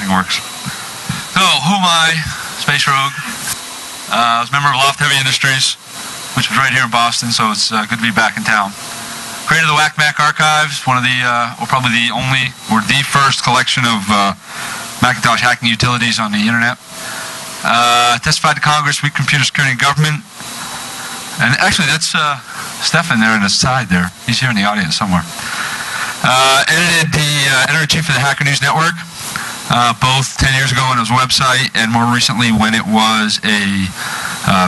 everything works. So, who am I? Space Rogue. I was a member of Loft Heavy Industries, which was right here in Boston, so it's good to be back in town. Created the Whack Mac Archives, one of the, or probably the only, or the first collection of Macintosh hacking utilities on the internet. Testified to Congress, Weak Computer Security and Government. And actually, that's Stefan there on the side there. He's here in the audience somewhere. Edited the editor-in-chief of the Hacker News Network, both 10 years ago when it was a website and more recently when it was a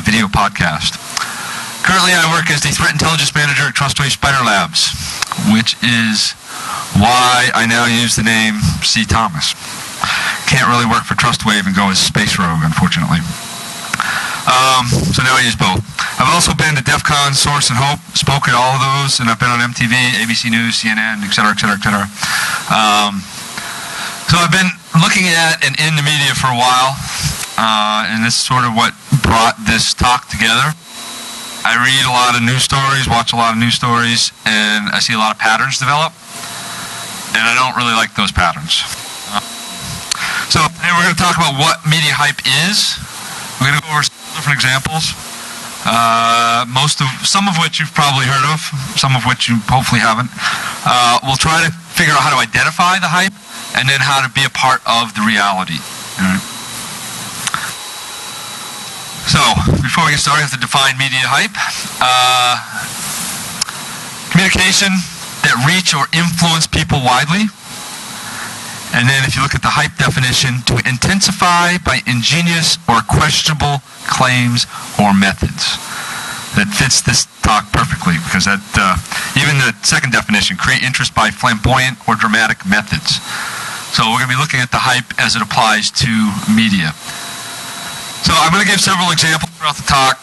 video podcast. Currently, I work as the Threat Intelligence Manager at Trustwave Spider Labs, which is why I now use the name C. Thomas. Can't really work for Trustwave and go as Space Rogue, unfortunately. So now I use both. I've also been to DEF CON, Source, and Hope, spoke at all of those, and I've been on MTV, ABC News, CNN, etc., etc., etc. So I've been looking at and in the media for a while, and this is sort of what brought this talk together. I read a lot of news stories, watch a lot of news stories, and I see a lot of patterns develop, and I don't really like those patterns. So today we're going to talk about what media hype is. We're going to go over some different examples, some of which you've probably heard of, some of which you hopefully haven't. We'll try to figure out how to identify the hype, and then how to be a part of the reality. All right. So, before we get started, we have to define media hype. Communication that reach or influence people widely. And then if you look at the hype definition, to intensify by ingenious or questionable claims or methods. That fits this talk perfectly, because that even the second definition, create interest by flamboyant or dramatic methods. So we're going to be looking at the hype as it applies to media. So I'm going to give several examples throughout the talk.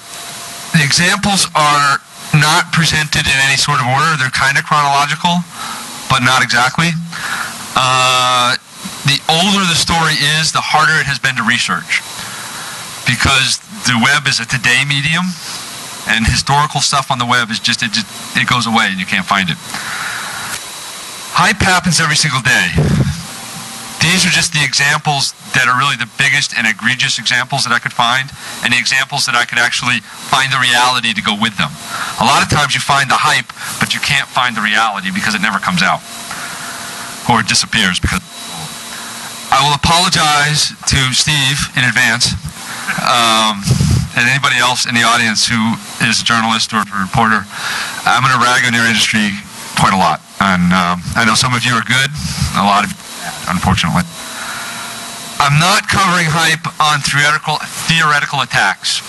The examples are not presented in any sort of order. They're kind of chronological, but not exactly. The older the story is, the harder it has been to research, because the web is a today medium, and historical stuff on the web is just, it goes away and you can't find it. Hype happens every single day. These are just the examples that are really the biggest and egregious examples that I could find, and the examples that I could actually find the reality to go with them. A lot of times you find the hype, but you can't find the reality because it never comes out, or it disappears. Because I will apologize to Steve in advance, and anybody else in the audience who is a journalist or a reporter. I'm going to rag on your industry quite a lot, and I know some of you are good, a lot of you bad, unfortunately. I'm not covering hype on theoretical attacks.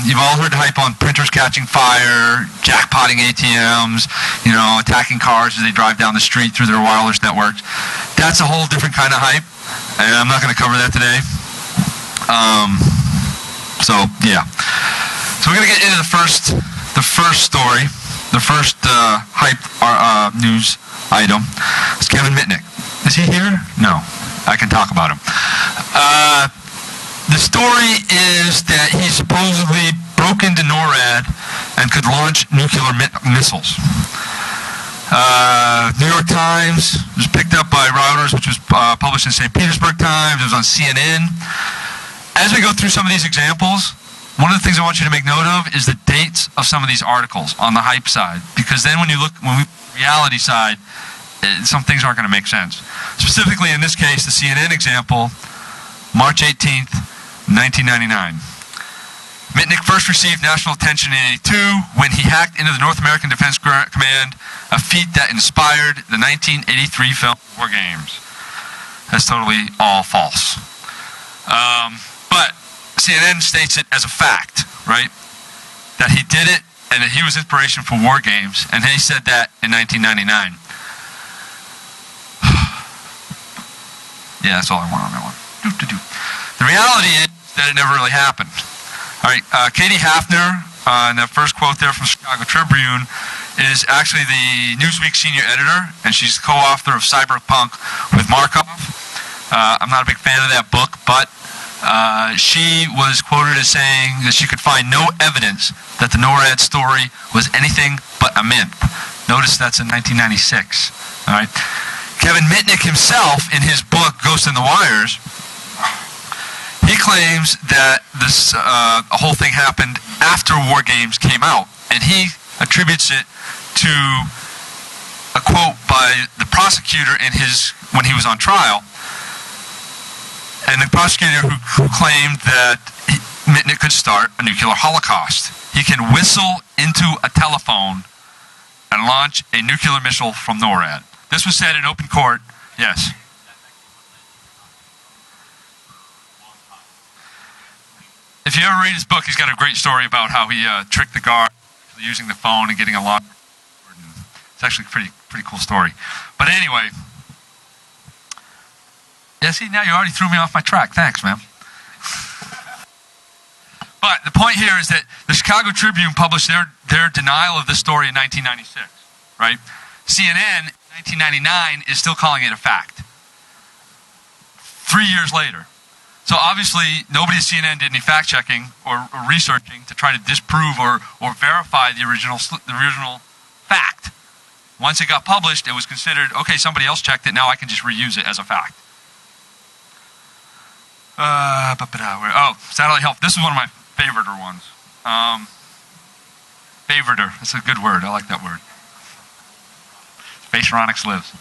You've all heard hype on printers catching fire, jackpotting ATMs, attacking cars as they drive down the street through their wireless networks. That's a whole different kind of hype, and I'm not going to cover that today. So yeah. So we're going to get into the first story, the first hype news item. It's Kevin Mitnick. Is he here? No. I can talk about him. The story is that he supposedly broke into NORAD and could launch nuclear missiles. New York Times was picked up by Reuters, which was published in St. Petersburg Times. It was on CNN. As we go through some of these examples, one of the things I want you to make note of is the dates of some of these articles on the hype side, because then when we reality side, some things aren't going to make sense. Specifically, in this case, the CNN example, March 18th, 1999. Mitnick first received national attention in 1982 when he hacked into the North American Defense Command, a feat that inspired the 1983 film War Games. That's totally all false. But CNN states it as a fact, right? That he did it and that he was inspiration for War Games, and he said that in 1999. Yeah, that's all I want on that one. The reality is that it never really happened. All right, Katie Hafner, in that first quote there from Chicago Tribune, is actually the Newsweek senior editor, and she's co-author of Cyberpunk with Markov. I'm not a big fan of that book, but she was quoted as saying that she could find no evidence that the NORAD story was anything but a myth. Notice that's in 1996. All right. Kevin Mitnick himself, in his book Ghost in the Wires, he claims that this whole thing happened after War Games came out, and he attributes it to a quote by the prosecutor when he was on trial, and the prosecutor who claimed that Mitnick could start a nuclear holocaust. He can whistle into a telephone and launch a nuclear missile from NORAD. This was said in open court. Yes. If you ever read his book, he's got a great story about how he tricked the guard using the phone and getting a lot. It's actually a pretty cool story. But anyway, yeah, see, now you already threw me off my track. Thanks, man. But the point here is that the Chicago Tribune published their denial of this story in 1996, right? CNN, in 1999, is still calling it a fact. 3 years later. So obviously, nobody at CNN did any fact-checking or researching to try to disprove or verify the original fact. Once it got published, it was considered, okay, somebody else checked it, now I can just reuse it as a fact. Satellite health. This is one of my favoriter ones. Favoriter. That's a good word. I like that word. Spaceronics lives.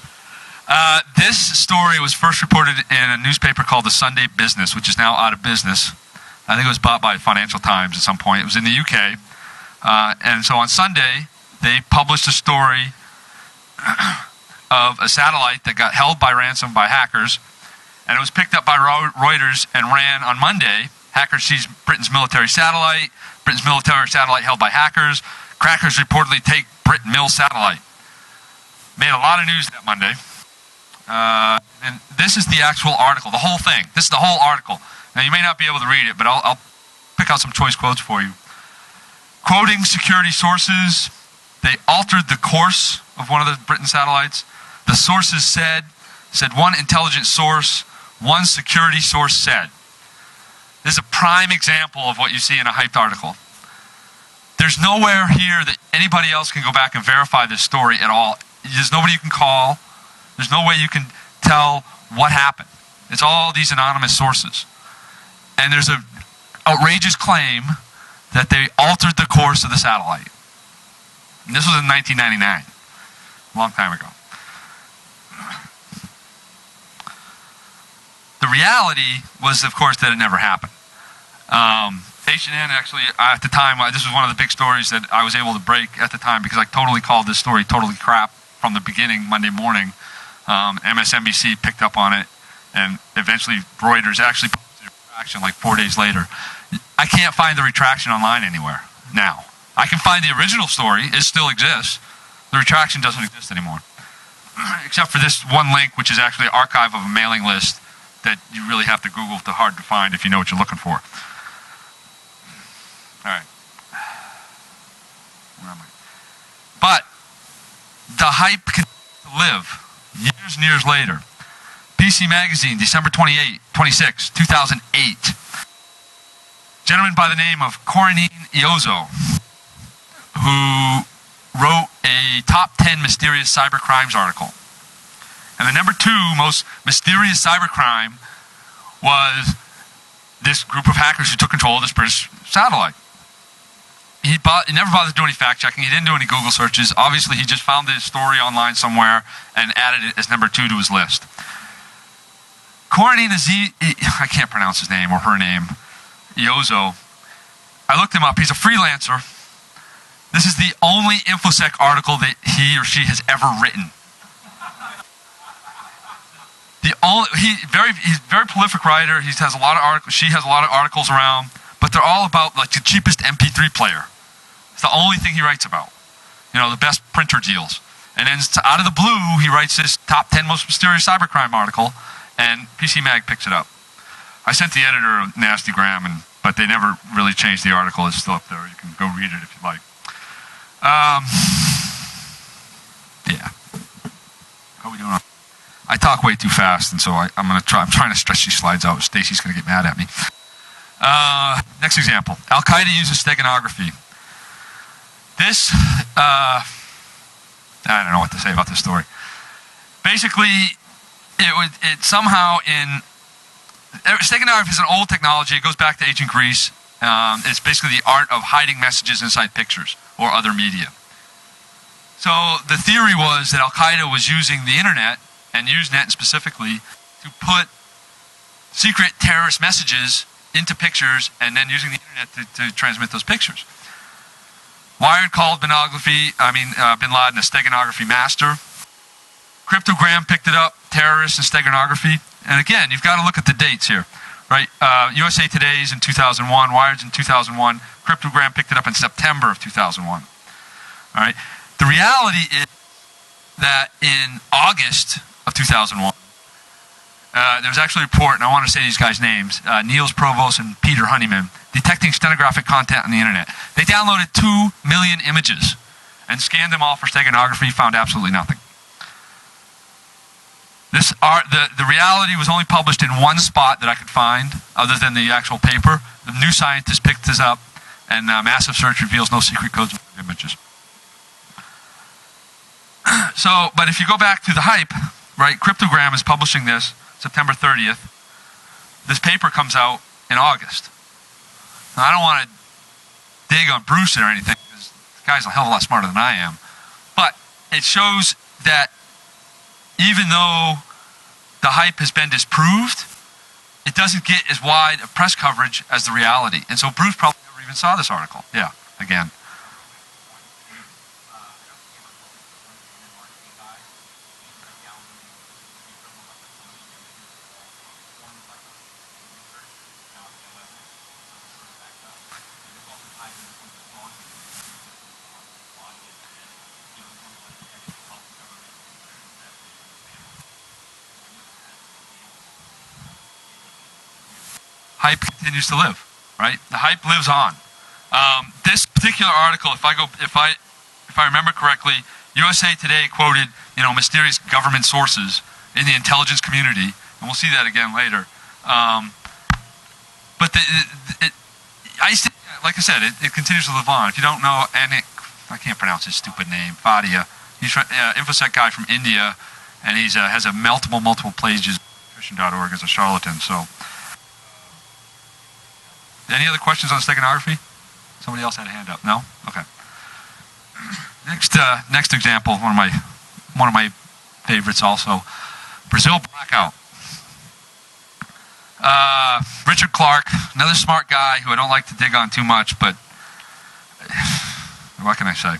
This story was first reported in a newspaper called the Sunday Business, which is now out of business. I think it was bought by Financial Times at some point. It was in the UK. And so on Sunday, they published a story of a satellite that got held by ransom by hackers, and it was picked up by Reuters and ran on Monday. Hackers seized Britain's military satellite. Britain's military satellite held by hackers. Crackers reportedly take Britain Mill satellite. Made a lot of news that Monday. And this is the actual article, the whole thing. This is the whole article. Now, you may not be able to read it, but I'll pick out some choice quotes for you. Quoting security sources, they altered the course of one of the Britain satellites. The sources said one intelligence source, one security source said. This is a prime example of what you see in a hyped article. There's nowhere here that anybody else can go back and verify this story at all. There's nobody you can call. There's no way you can tell what happened. It's all these anonymous sources. And there's an outrageous claim that they altered the course of the satellite. And this was in 1999, a long time ago. The reality was, of course, that it never happened. H&N actually, at the time, this was one of the big stories that I was able to break at the time because I totally called this story totally crap from the beginning, Monday morning. MSNBC picked up on it, and eventually Reuters actually posted a retraction like 4 days later. I can't find the retraction online anywhere now. I can find the original story. It still exists. The retraction doesn't exist anymore. Except for this one link, which is actually an archive of a mailing list that you really have to Google to hard to find if you know what you're looking for. All right. Where am I? But the hype continues to live years and years later. PC Magazine, December 26, 2008. Gentleman by the name of Corinne Iozzo, who wrote a top 10 mysterious cyber crimes article. And the number 2 most mysterious cybercrime was this group of hackers who took control of this British satellite. He never bothered to do any fact-checking. He didn't do any Google searches. Obviously, he just found this story online somewhere and added it as number 2 to his list. Corinne I can't pronounce his name or her name, Iozzo. I looked him up. He's a freelancer. This is the only InfoSec article that he or she has ever written. He's a very prolific writer. He has a lot of articles. She has a lot of articles around, but they're all about like the cheapest MP3 player. It's the only thing he writes about. You know, the best printer deals. And then out of the blue, he writes this top 10 most mysterious cybercrime article, and PC Mag picks it up. I sent the editor a nasty gram, but they never really changed the article. It's still up there. You can go read it if you like. Yeah. How are we doing? I talk way too fast, and so I'm trying to stretch these slides out. Stacy's going to get mad at me. Next example. Al-Qaeda uses steganography. This, I don't know what to say about this story. basically, it somehow steganography is an old technology. It goes back to ancient Greece. It's basically the art of hiding messages inside pictures or other media. So the theory was that Al-Qaeda was using the internet, and Usenet specifically, to put secret terrorist messages into pictures and then using the internet to transmit those pictures. Wired called Bin Laden a steganography master. Cryptogram picked it up, terrorists and steganography. And again, you've got to look at the dates here, right? USA Today's in 2001, Wired's in 2001, Cryptogram picked it up in September of 2001. All right? The reality is that in August of 2001, there was actually a report, and I want to say these guys' names, Niels Provost and Peter Honeyman, detecting stenographic content on the internet. They downloaded 2 million images and scanned them all for steganography, found absolutely nothing. The reality was only published in one spot that I could find, other than the actual paper. The New Scientist picked this up, and massive search reveals no secret codes of images. So, but if you go back to the hype, right, Cryptogram is publishing this September 30th. This paper comes out in August. Now, I don't want to dig on Bruce or anything, because the guy's a hell of a lot smarter than I am. But it shows that even though the hype has been disproved, it doesn't get as wide a press coverage as the reality. And so Bruce probably never even saw this article. Yeah, again. Hype continues to live, right? The hype lives on. This particular article, if I remember correctly, USA Today quoted, mysterious government sources in the intelligence community, and we'll see that again later. But like I said, it continues to live on. If you don't know, I can't pronounce his stupid name, Fadia. He's InfoSec guy from India, and he's has a multiple pages. Nutrition.org is a charlatan. So. Any other questions on steganography? Somebody else had a hand up. No? Okay. Next example, one of my favorites also, Brazil blackout. Richard Clark, another smart guy who I don't like to dig on too much, but what can I say?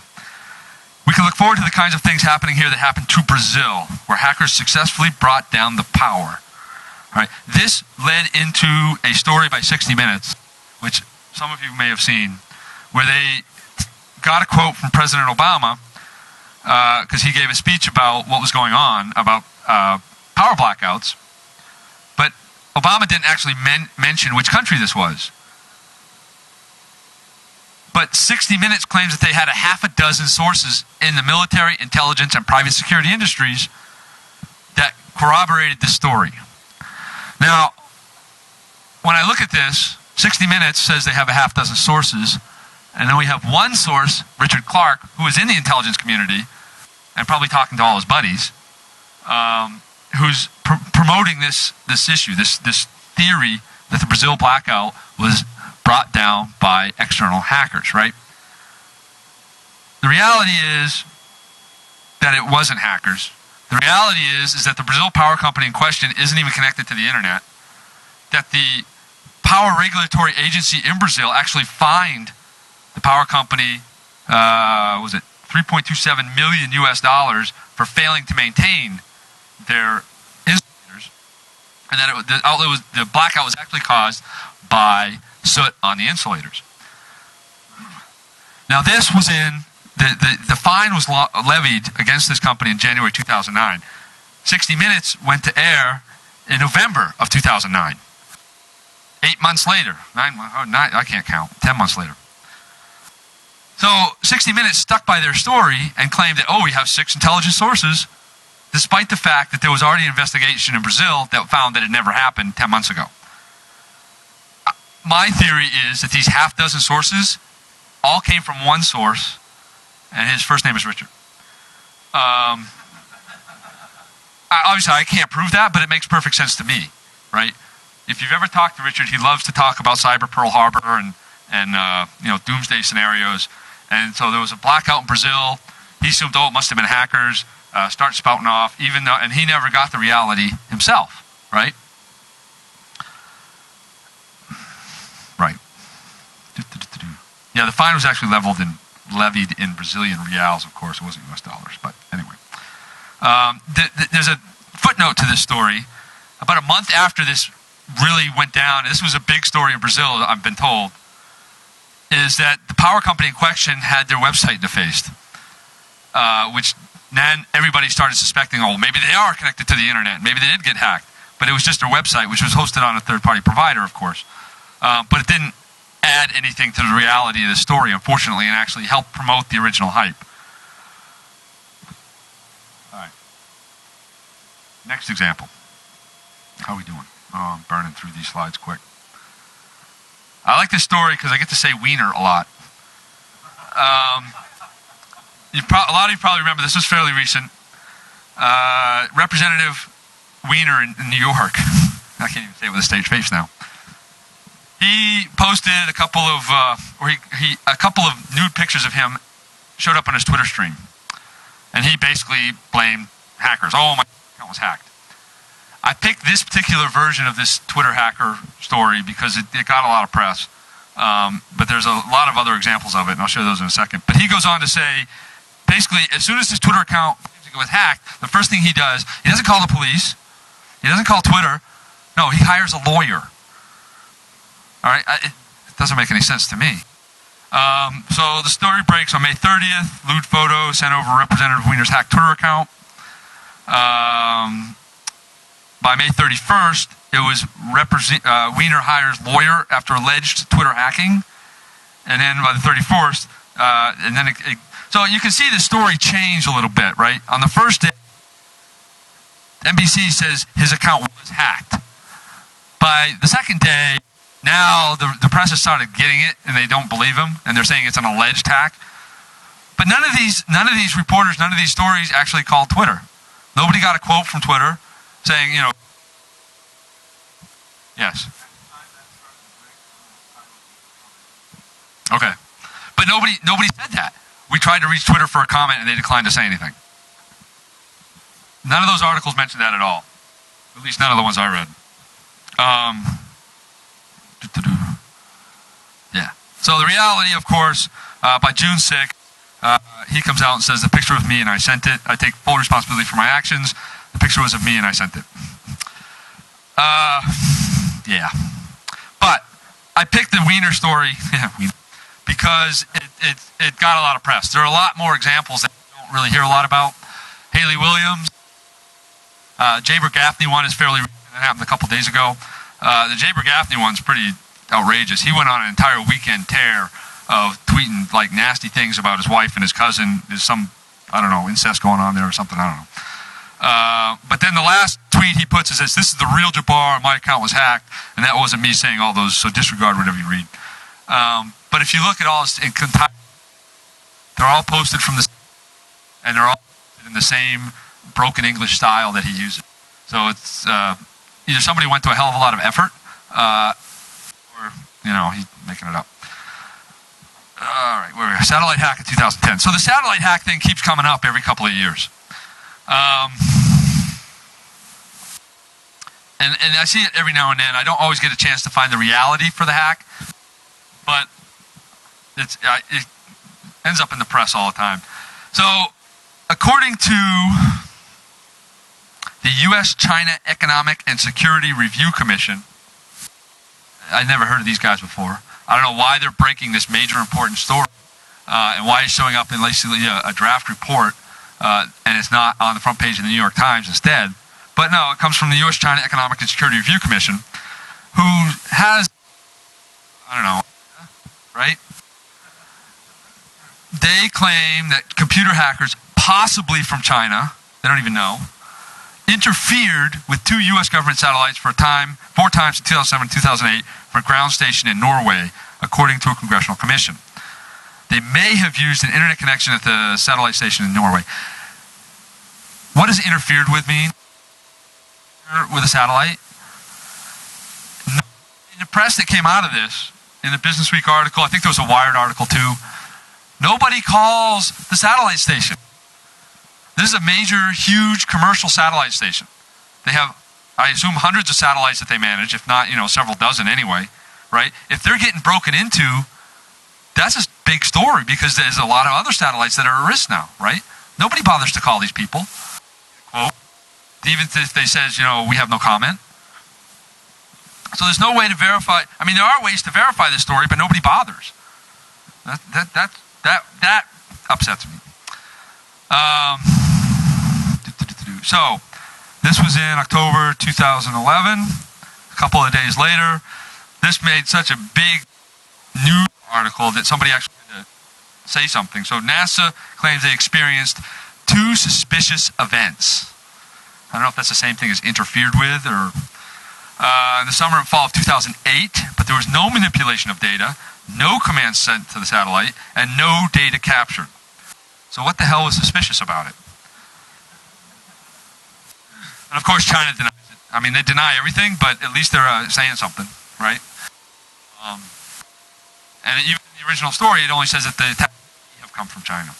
We can look forward to the kinds of things happening here that happened to Brazil, where hackers successfully brought down the power. All right. This led into a story by 60 Minutes, which some of you may have seen, where they got a quote from President Obama, because he gave a speech about what was going on, about power blackouts, but Obama didn't actually mention which country this was. But 60 Minutes claims that they had a half a dozen sources in the military, intelligence, and private security industries that corroborated this story. Now, when I look at this, 60 Minutes says they have a half dozen sources, and then we have one source, Richard Clark, who is in the intelligence community and probably talking to all his buddies, who's promoting this issue, this theory that the Brazil blackout was brought down by external hackers, right? The reality is that it wasn't hackers. The reality is that the Brazil power company in question isn't even connected to the internet, that the power regulatory agency in Brazil actually fined the power company, was it $3.27 million for failing to maintain their insulators, and that the blackout was actually caused by soot on the insulators. Now, this was the fine was levied against this company in January 2009. 60 Minutes went to air in November of 2009. 8 months later, I can't count, 10 months later. So 60 Minutes stuck by their story and claimed that, we have 6 intelligence sources, despite the fact that there was already an investigation in Brazil that found that it never happened 10 months ago. My theory is that these half dozen sources all came from one source, and his first name is Richard. obviously I can't prove that, but it makes perfect sense to me, right? If you've ever talked to Richard, he loves to talk about Cyber Pearl Harbor and doomsday scenarios. And so there was a blackout in Brazil. He assumed, it must have been hackers. Start spouting off, and he never got the reality himself, right? Right. Yeah, the fine was actually levied in Brazilian reals, of course. It wasn't US dollars, but anyway. There's a footnote to this story. About a month after this really went down, this was a big story in Brazil, I've been told, is that the power company in question had their website defaced, which then everybody started suspecting, maybe they are connected to the internet. Maybe they did get hacked. But it was just their website, which was hosted on a third-party provider, of course. But it didn't add anything to the reality of the story, unfortunately, and actually helped promote the original hype. All right. Next example. How are we doing? Oh, I'm burning through these slides quick. I like this story because I get to say wiener a lot. A lot of you probably remember this was fairly recent. Representative Wiener in New York. I can't even say it with a stage face now. He posted a couple of nude pictures of him showed up on his Twitter stream, and he basically blamed hackers. Oh, my account was hacked. I picked this particular version of this Twitter hacker story because it got a lot of press, but there's a lot of other examples of it, and I'll show those in a second. But he goes on to say, basically, as soon as his Twitter account was hacked, the first thing he does, he doesn't call the police, he doesn't call Twitter, no, he hires a lawyer. All right, it doesn't make any sense to me. So the story breaks on May 30th. Lewd photo sent over Representative Wiener's hacked Twitter account. By May 31st, it was Wiener hires lawyer after alleged Twitter hacking. And then by the 31st, so you can see the story change a little bit, right? On the first day, NBC says his account was hacked. By the second day, now the press has started getting it, and they don't believe him, and they're saying it's an alleged hack. But none of these reporters, none of these stories actually called Twitter. Nobody got a quote from Twitter saying, yes. Okay. But nobody said that. We tried to reach Twitter for a comment, and they declined to say anything. None of those articles mentioned that at all. At least none of the ones I read. Yeah. So the reality, of course, by June 6th, he comes out and says the picture was me and I sent it. I take full responsibility for my actions. The picture was of me and I sent it. Yeah. But I picked the Wiener story because it got a lot of press. There are a lot more examples that you don't really hear a lot about. Haley Williams. Jaber Gaffney one is fairly recent. That happened a couple days ago. The Jaber Gaffney one's pretty outrageous. He went on an entire weekend tear of tweeting like nasty things about his wife and his cousin. There's some, I don't know, incest going on there or something. I don't know. But then the last tweet he puts is this is the real Jabbar, my account was hacked, and that wasn't me saying all those, so disregard whatever you read. But if you look at all, they're all posted from the, and they're all in the same broken English style that he uses. So it's either somebody went to a hell of a lot of effort, or, he's making it up. All right, where are we? Satellite hack in 2010. So the satellite hack thing keeps coming up every couple of years. And I see it every now and then. I don't always get a chance to find the reality for the hack, but it ends up in the press all the time. So according to the U.S.-China Economic and Security Review Commission, I've never heard of these guys before. I don't know why they're breaking this major important story and why it's showing up in basically a draft report and it's not on the front page of the New York Times instead. But no, it comes from the U.S.-China Economic and Security Review Commission, who has, I don't know, right? They claim that computer hackers, possibly from China, they don't even know, interfered with 2 U.S. government satellites four times in 2007 and 2008 from a ground station in Norway, according to a congressional commission. They may have used an internet connection at the satellite station in Norway. What does interfered with mean? with a satellite. In the press that came out of this, in the Business Week article, I think there was a Wired article too, nobody calls the satellite station. This is a major, huge commercial satellite station. They have, I assume, hundreds of satellites that they manage, if not, several dozen anyway, right? If they're getting broken into, that's a big story because there's a lot of other satellites that are at risk now, right? Nobody bothers to call these people. Quote, even if they says, we have no comment. So there's no way to verify. I mean, there are ways to verify this story, but nobody bothers. That upsets me. So this was in October 2011. A couple of days later, this made such a big news article that somebody actually had to say something. So NASA claims they experienced 2 suspicious events. I don't know if that's the same thing as interfered with or in the summer and fall of 2008, but there was no manipulation of data, no commands sent to the satellite, and no data captured. So what the hell was suspicious about it? And of course China denies it. I mean, they deny everything, but at least they're saying something, right? And even in the original story, it only says that the attacks have come from China.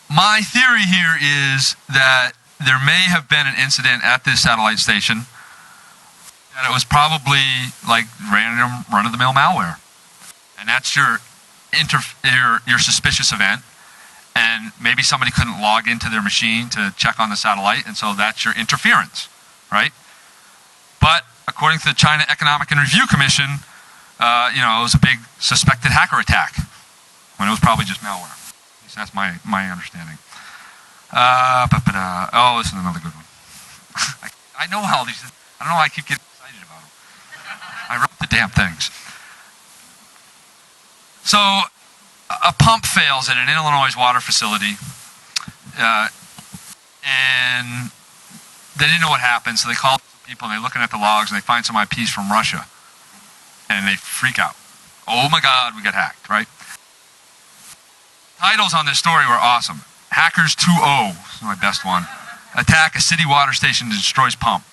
My theory here is that there may have been an incident at this satellite station that it was probably like random run-of-the-mill malware. And that's your suspicious event. And maybe somebody couldn't log into their machine to check on the satellite, and so that's your interference, right? But according to the China Economic and Review Commission, it was a big suspected hacker attack when it was probably just malware. At least that's my understanding. This is another good one. I know how these. I don't know why I keep getting excited about them. I wrote the damn things. So, a pump fails at an Illinois water facility, and they didn't know what happened, so they called people and they're looking at the logs and they find some IPs from Russia, and they freak out. Oh my God, we got hacked, right? Titles on this story were awesome. Hackers 2.0, this is my best one. Attack a city water station that destroys pump.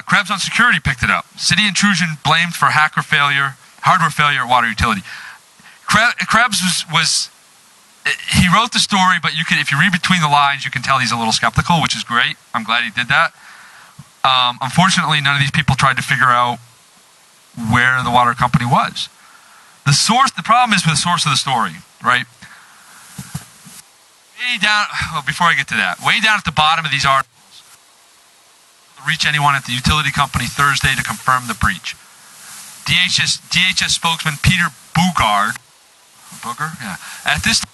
Krebs on Security picked it up. City intrusion blamed for hardware failure at water utility. Krebs he wrote the story, but if you read between the lines, you can tell he's a little skeptical, which is great. I'm glad he did that. Unfortunately, none of these people tried to figure out where the water company was. The problem is with the source of the story, right? Before I get to that, way down at the bottom of these articles, reach anyone at the utility company Thursday to confirm the breach. DHS spokesman Peter Booger, at this time,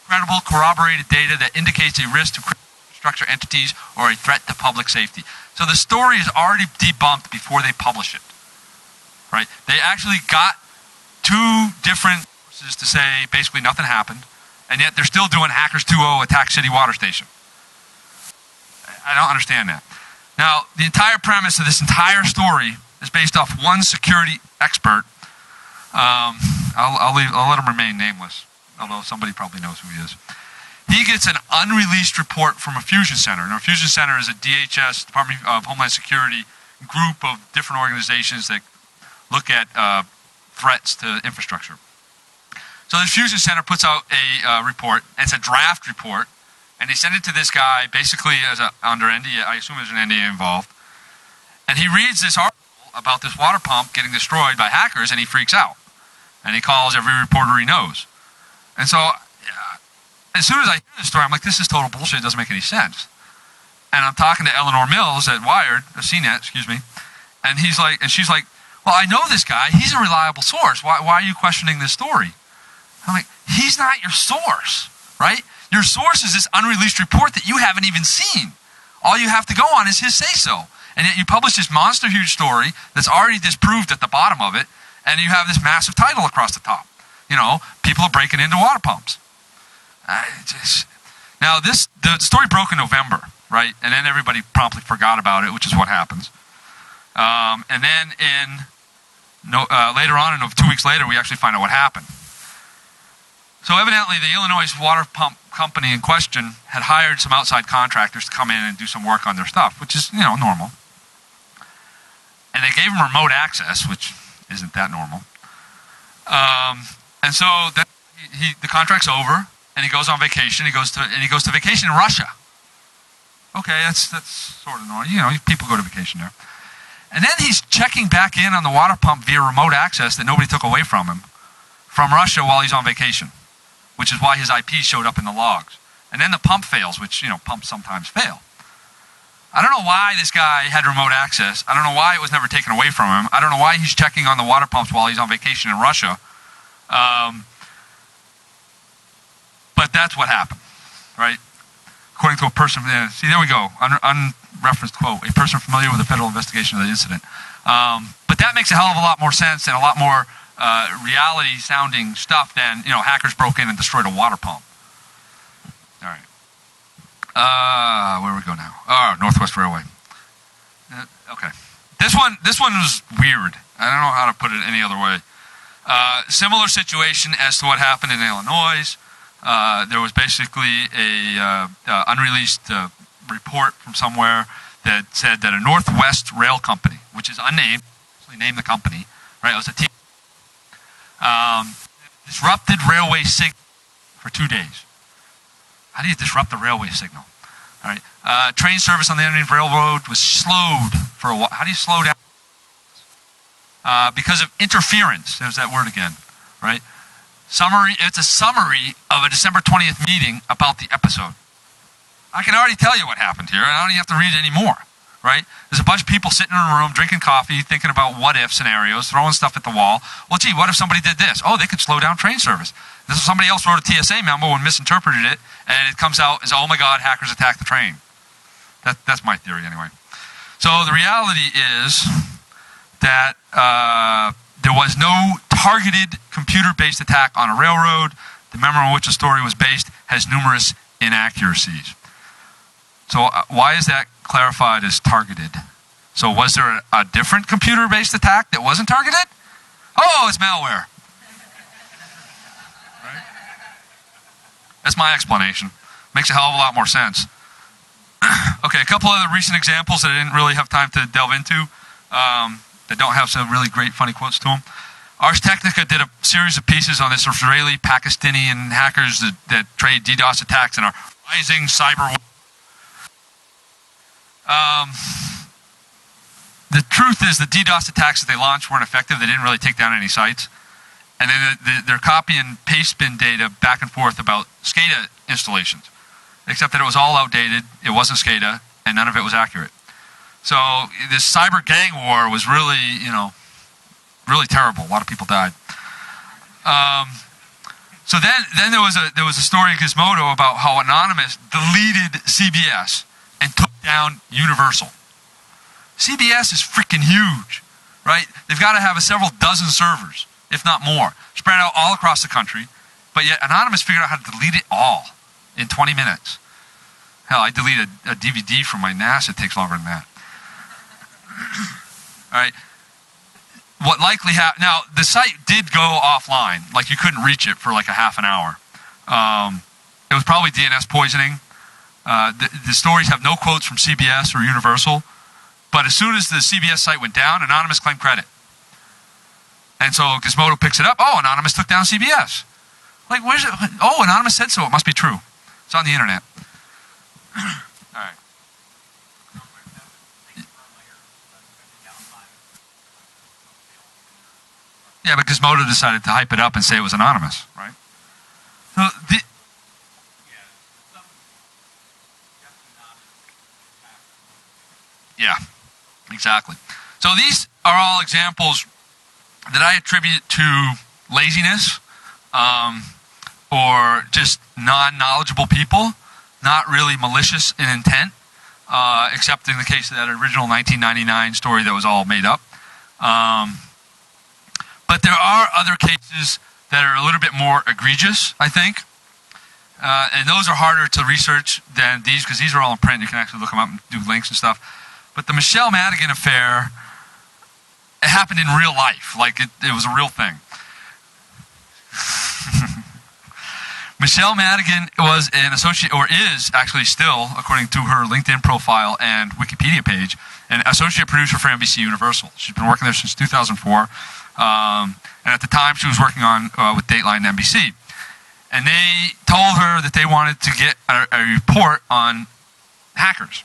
credible corroborated data that indicates a risk to infrastructure entities or a threat to public safety. So the story is already debunked before they publish it, right? They actually got 2 different sources to say basically nothing happened, and yet they're still doing Hackers 2.0 attack city water station. I don't understand that. Now, the entire premise of this entire story is based off one security expert. I'll let him remain nameless, although somebody probably knows who he is. He gets an unreleased report from a fusion center. Now, a fusion center is a DHS, Department of Homeland Security, group of different organizations that look at threats to infrastructure. So the fusion center puts out a report, and it's a draft report, and they send it to this guy basically under NDA. I assume there's an NDA involved. And he reads this article about this water pump getting destroyed by hackers, and he freaks out. And he calls every reporter he knows. And so, as soon as I hear this story, I'm like, this is total bullshit. It doesn't make any sense. And I'm talking to Eleanor Mills at Wired, CNET, excuse me. And she's like, well, I know this guy. He's a reliable source. Why are you questioning this story? I'm like, he's not your source, right? Your source is this unreleased report that you haven't even seen. All you have to go on is his say-so. And yet you publish this monster huge story that's already disproved at the bottom of it, and you have this massive title across the top. People are breaking into water pumps. Now, the story broke in November, right? And then everybody promptly forgot about it, which is what happens. And then later on, 2 weeks later, we actually find out what happened. So evidently the Illinois water pump company in question had hired some outside contractors to come in and do some work on their stuff, which is, normal. And they gave him remote access, which isn't that normal. And so then the contract's over, and he goes on vacation. He goes to vacation in Russia. Okay, that's sort of normal. People go to vacation there. And then he's checking back in on the water pump via remote access that nobody took away from him from Russia while he's on vacation, which is why his IP showed up in the logs. And then the pump fails, which, pumps sometimes fail. I don't know why this guy had remote access. I don't know why it was never taken away from him. I don't know why he's checking on the water pumps while he's on vacation in Russia. But that's what happened, right? According to a person, see, there we go, unreferenced quote, a person familiar with the federal investigation of the incident. But that makes a hell of a lot more sense and a lot more reality-sounding stuff than, hackers broke in and destroyed a water pump. All right. Where do we go now? Northwest Railway. Okay. This one was weird. I don't know how to put it any other way. Similar situation as to what happened in Illinois. There was basically a unreleased report from somewhere that said that a Northwest Rail Company, which is unnamed, actually named the company, right? It was a team. Disrupted railway signal for 2 days. How do you disrupt the railway signal? All right. Train service on the Underneath Railroad was slowed for a while. How do you slow down? Because of interference. There's that word again, right? It's a summary of a December 20th meeting about the episode. I can already tell you what happened here. I don't even have to read it anymore, right? There's a bunch of people sitting in a room drinking coffee, thinking about what-if scenarios, throwing stuff at the wall. Well, gee, what if somebody did this? Oh, they could slow down train service. This is somebody else wrote a TSA memo and misinterpreted it, and it comes out as, oh my God, hackers attacked the train. That's my theory anyway. So the reality is that there was no targeted computer-based attack on a railroad. The memo on which the story was based has numerous inaccuracies. So why is that clarified as targeted? So was there a different computer-based attack that wasn't targeted? Oh, it's malware. Right? That's my explanation. Makes a hell of a lot more sense. Okay, a couple other recent examples that I didn't really have time to delve into that don't have some really great funny quotes to them. Ars Technica did a series of pieces on this Israeli, Pakistani, and hackers that trade DDoS attacks and are rising cyber war. The truth is the DDoS attacks that they launched weren't effective. They didn't really take down any sites. And then their copy and paste bin data back and forth about SCADA installations. Except that it was all outdated, it wasn't SCADA, and none of it was accurate. So this cyber gang war was really, really terrible. A lot of people died. So then there was a story in Gizmodo about how Anonymous deleted CBS and took down Universal. CBS is freaking huge, right? They've got to have several dozen servers, if not more, spread out all across the country. But yet Anonymous figured out how to delete it all in 20 minutes. Hell, I deleted a DVD from my NAS. It takes longer than that. All right. What likely happened? Now, the site did go offline. Like, you couldn't reach it for like a half an hour. It was probably DNS poisoning. The stories have no quotes from CBS or Universal. But as soon as the CBS site went down, Anonymous claimed credit. And so Gizmodo picks it up. Oh, Anonymous took down CBS. Like, where's it? Oh, Anonymous said so. It must be true. It's on the internet. All right. Yeah, but Gizmodo decided to hype it up and say it was anonymous, right? So yeah, exactly. So these are all examples that I attribute to laziness or just non-knowledgeable people, not really malicious in intent, except in the case of that original 1999 story that was all made up. But there are other cases that are a little bit more egregious, I think. And those are harder to research than these, because these are all in print. You can actually look them up and do links and stuff. But the Michelle Madigan affair, it happened in real life. Like, it was a real thing. Michelle Madigan was an associate, or is actually still, according to her LinkedIn profile and Wikipedia page, an associate producer for NBC Universal. She's been working there since 2004. And at the time, she was working on with Dateline and NBC. And they told her that they wanted to get a report on hackers.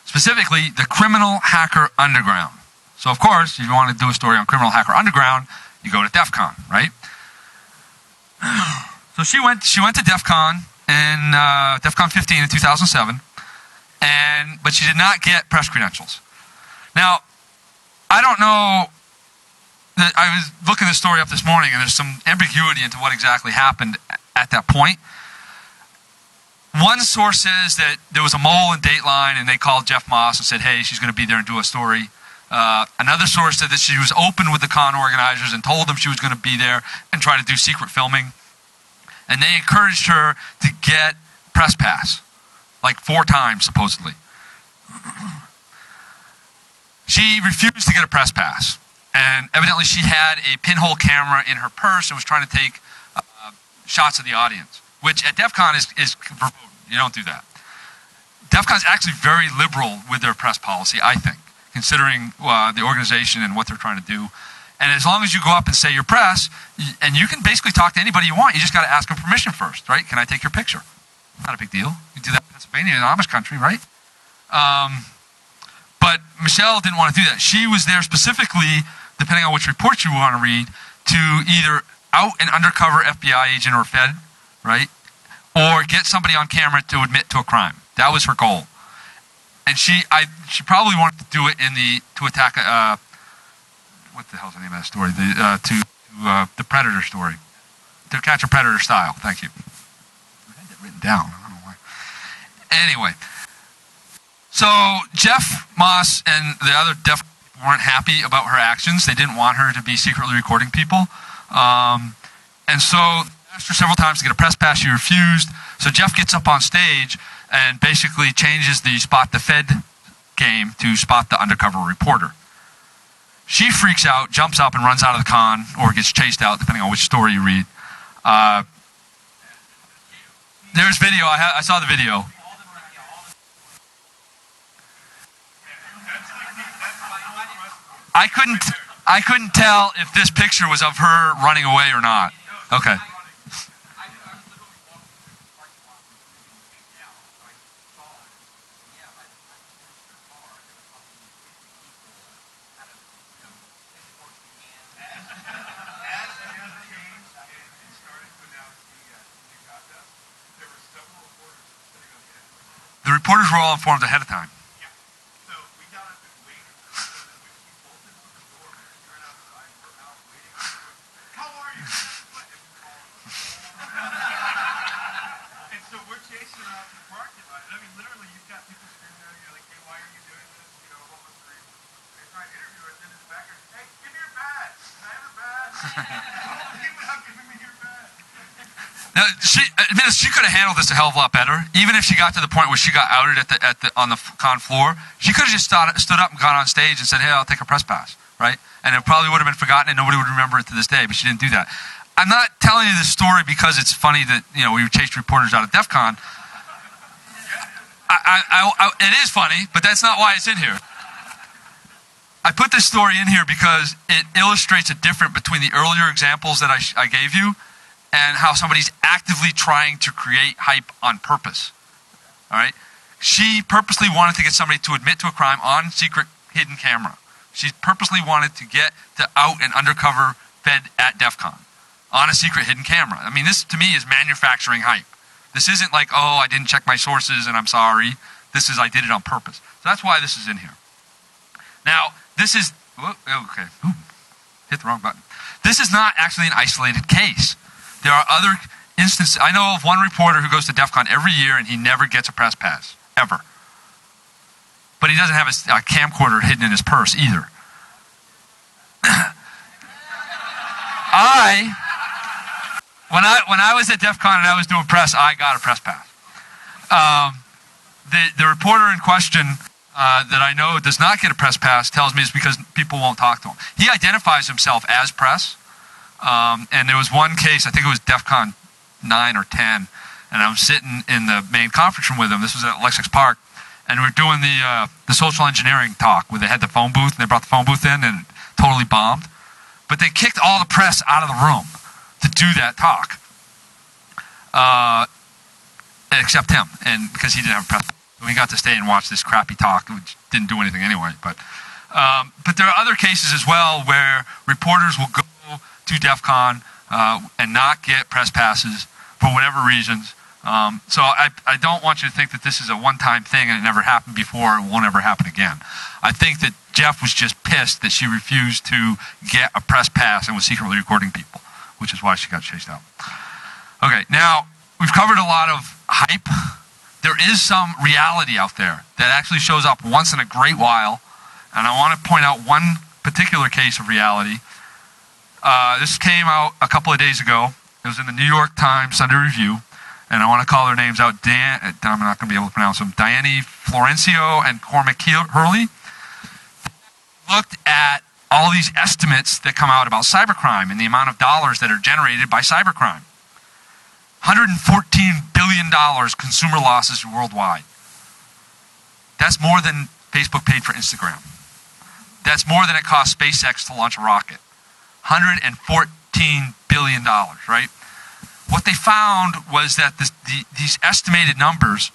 Specifically, the criminal hacker underground. So, of course, if you want to do a story on criminal hacker underground, you go to DEF CON, right? So she went to DEF CON in DEF CON 15 in 2007, but she did not get press credentials. Now, I don't know. I was looking this story up this morning, and there's some ambiguity into what exactly happened at that point. One source says that there was a mole in Dateline, and they called Jeff Moss and said, hey, she's going to be there and do a story. Another source said that she was open with the con organizers and told them she was going to be there and try to do secret filming. And they encouraged her to get press pass, like 4 times, supposedly. She refused to get a press pass. And evidently she had a pinhole camera in her purse and was trying to take shots of the audience, which at DEF CON is verboten. You don't do that. DEF CON is actually very liberal with their press policy, I think, considering the organization and what they're trying to do. And as long as you go up and say you're press, and you can basically talk to anybody you want, you just got to ask them permission first, right? Can I take your picture? Not a big deal. You do that in Pennsylvania, an Amish country, right? But Michelle didn't want to do that. She was there specifically, depending on which report you want to read, to either out an undercover FBI agent or Fed, right? Or get somebody on camera to admit to a crime. That was her goal. And she probably wanted to do it to attack what the hell's the name of that story? The Predator story. To catch a Predator style. Thank you. I had that written down. I don't know why. Anyway. So Jeff Moss and the other DEF weren't happy about her actions. They didn't want her to be secretly recording people. And so asked her several times to get a press pass. She refused. So Jeff gets up on stage and basically changes the spot the Fed game to spot the undercover reporter. She freaks out, jumps up, and runs out of the con, or gets chased out, depending on which story you read. There's video. I saw the video. I couldn't tell if this picture was of her running away or not. Okay. The reporters were all informed ahead of time. Now, she could have handled this a hell of a lot better. Even if she got to the point where she got outed on the con floor, she could have just stood up and gone on stage and said, "Hey, I'll take a press pass," right? And it probably would have been forgotten, and nobody would remember it to this day. But she didn't do that. I'm not telling you this story because it's funny that we chased reporters out of DEF CON. It is funny, but that's not why it's in here. I put this story in here because it illustrates a difference between the earlier examples that I gave you and how somebody's actively trying to create hype on purpose. All right? She purposely wanted to get somebody to admit to a crime on secret hidden camera. She purposely wanted to get to out an undercover Fed at DEF CON on a secret hidden camera. I mean, this to me is manufacturing hype. This isn't like, oh, I didn't check my sources and I'm sorry. This is, I did it on purpose. So that's why this is in here. Now, this is, okay, hit the wrong button. This is not actually an isolated case. There are other instances. I know of one reporter who goes to DEF CON every year and he never gets a press pass, ever. But he doesn't have a camcorder hidden in his purse either. When I was at DEF CON and I was doing press, I got a press pass. The reporter in question that I know does not get a press pass tells me it's because people won't talk to him. He identifies himself as press. And there was one case, I think it was DEF CON 9 or 10, and I'm sitting in the main conference room with them. This was at Lexus Park, and we were doing the social engineering talk where they had the phone booth, and they brought the phone booth in, and it totally bombed. But they kicked all the press out of the room to do that talk, except him, and because he didn't have a press. We got to stay and watch this crappy talk, which didn't do anything anyway. But there are other cases as well where reporters will go to DEF CON and not get press passes for whatever reasons. So I don't want you to think that this is a one-time thing and it never happened before and won't ever happen again. I think that Jeff was just pissed that she refused to get a press pass and was secretly recording people, which is why she got chased out. Okay, now we've covered a lot of hype. There is some reality out there that actually shows up once in a great while, and I want to point out one particular case of reality. This came out a couple of days ago. It was in the New York Times Sunday Review, and I want to call their names out. I'm not going to be able to pronounce them. Diane Florencio and Cormac Hurley looked at all these estimates that come out about cybercrime and the amount of dollars that are generated by cybercrime. $114 billion consumer losses worldwide. That's more than Facebook paid for Instagram. That's more than it cost SpaceX to launch a rocket. $114 billion, right? What they found was that these estimated numbers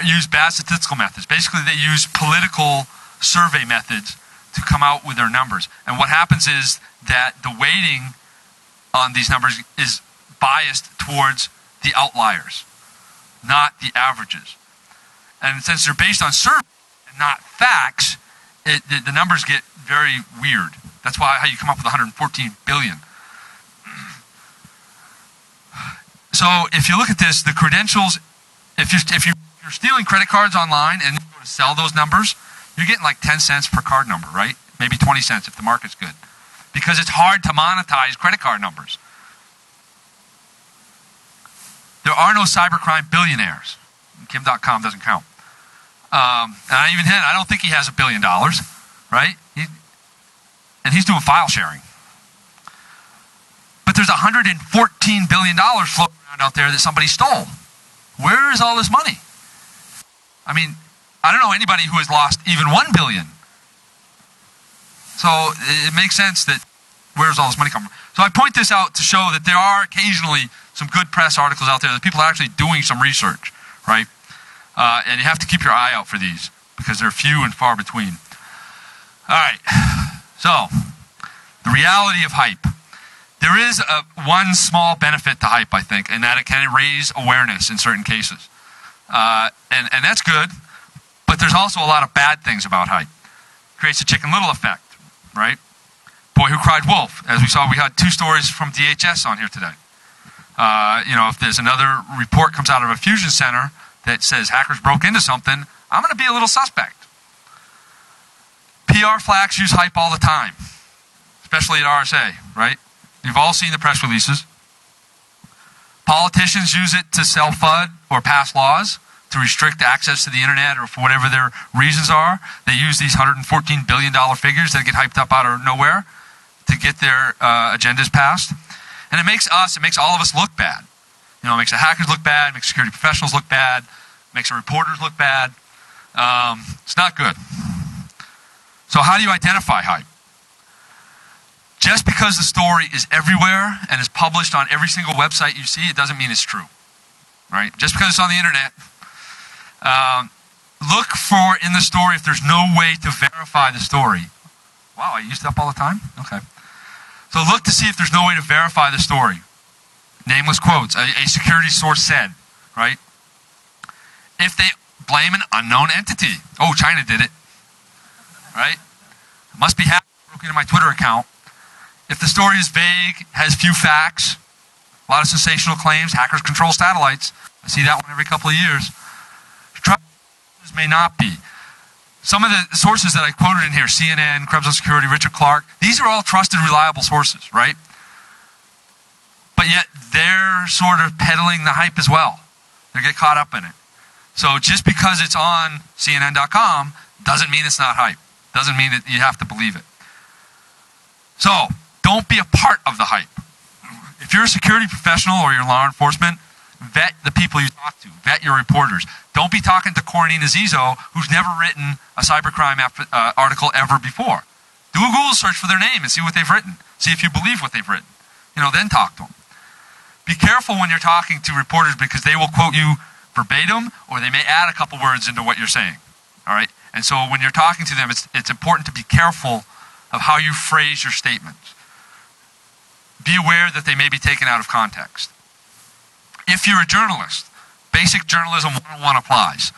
use bad statistical methods. Basically, they use political survey methods to come out with their numbers. And what happens is that the weighting on these numbers is biased towards the outliers, not the averages. And since they're based on surveys and not facts, the numbers get very weird. That's how you come up with 114 billion. So if you look at this, the credentials, if you're stealing credit cards online and you go to sell those numbers, you're getting like 10 cents per card number, right? Maybe 20 cents if the market's good. Because it's hard to monetize credit card numbers. There are no cybercrime billionaires. Kim.com doesn't count. And I don't think he has $1 billion, right? And he's doing file sharing. But there's $114 billion floating around out there that somebody stole. Where is all this money? I mean, I don't know anybody who has lost even $1 billion. So it makes sense that where's all this money coming from? So I point this out to show that there are occasionally some good press articles out there that people are actually doing some research, right? And you have to keep your eye out for these because they're few and far between. All right. So the reality of hype. There is one small benefit to hype, I think, and that it can raise awareness in certain cases. And that's good, but there's also a lot of bad things about hype. It creates a Chicken Little effect, right? Boy Who Cried Wolf. As we saw, we had 2 stories from DHS on here today. If there's another report comes out of a fusion center that says hackers broke into something, I'm going to be a little suspect. PR flacks use hype all the time, especially at RSA, right? You've all seen the press releases. Politicians use it to sell FUD or pass laws to restrict access to the internet or for whatever their reasons are. They use these $114 billion figures that get hyped up out of nowhere to get their agendas passed. And it makes all of us look bad. It makes the hackers look bad, makes security professionals look bad, makes the reporters look bad. It's not good. So how do you identify hype? Just because the story is everywhere and is published on every single website you see, it doesn't mean it's true, right? Just because it's on the internet, look for in the story if there's no way to verify the story. Wow, I use it up all the time? Okay. So look to see if there's no way to verify the story. Nameless quotes. A security source said, right? If they blame an unknown entity. Oh, China did it, right? It must be hacking into my Twitter account. If the story is vague, has few facts, a lot of sensational claims, hackers control satellites. I see that one every couple of years. Trustwave may not be. Some of the sources that I quoted in here, CNN, Krebs on Security, Richard Clark, these are all trusted, reliable sources, right? But yet they're sort of peddling the hype as well. They get caught up in it. So just because it's on CNN.com doesn't mean it's not hype. Doesn't mean that you have to believe it. So don't be a part of the hype. If you're a security professional or you're law enforcement, vet the people you talk to. Vet your reporters. Don't be talking to Corinne Azizo, who's never written a cybercrime article ever before. Do a Google search for their name and see what they've written. See if you believe what they've written. Then talk to them. Be careful when you're talking to reporters because they will quote you verbatim or they may add a couple words into what you're saying. All right? And so when you're talking to them, it's important to be careful of how you phrase your statements. Be aware that they may be taken out of context. If you're a journalist, basic journalism 101 applies.